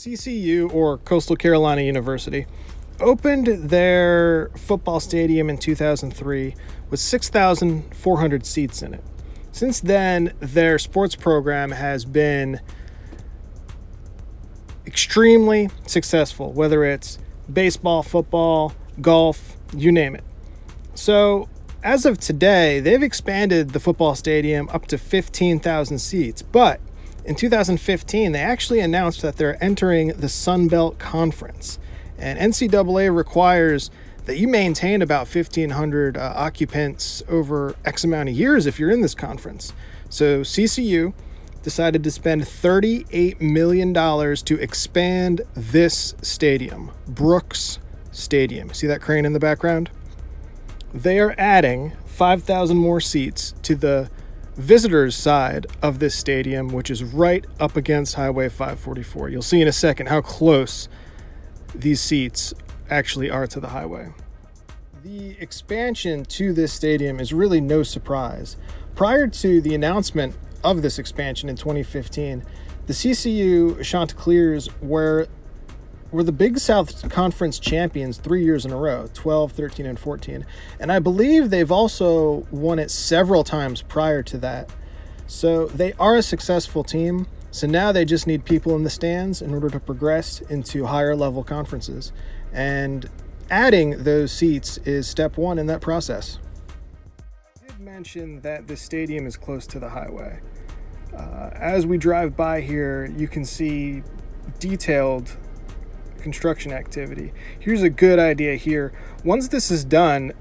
CCU, or Coastal Carolina University, opened their football stadium in 2003 with 6,400 seats in it. Since then, their sports program has been extremely successful, whether it's baseball, football, golf, you name it. So, as of today, they've expanded the football stadium up to 15,000 seats, but in 2015, they actually announced that they're entering the Sun Belt Conference, and NCAA requires that you maintain about 1,500 occupants over X amount of years if you're in this conference. So CCU decided to spend $38 million to expand this stadium, Brooks Stadium. See that crane in the background? They are adding 5,000 more seats to the visitors side of this stadium, which is right up against Highway 544. You'll see in a second how close these seats actually are to the highway. The expansion to this stadium is really no surprise. Prior to the announcement of this expansion in 2015, the CCU Chanticleers were the Big South Conference champions 3 years in a row, 12, 13, and 14. And I believe they've also won it several times prior to that. So they are a successful team. So now they just need people in the stands in order to progress into higher level conferences. And adding those seats is step one in that process. I did mention that this stadium is close to the highway. As we drive by here, you can see detailed construction activity. Here's a good idea here. Once this is done,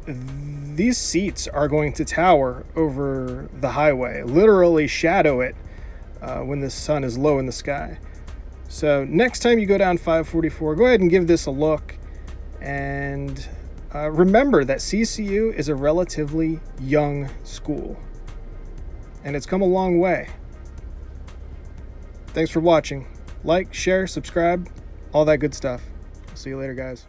these seats are going to tower over the highway, literally shadow it when the sun is low in the sky. So next time you go down 544, go ahead and give this a look, and remember that CCU is a relatively young school, and it's come a long way. Thanks for watching. Like, share, subscribe, all that good stuff. See you later, guys.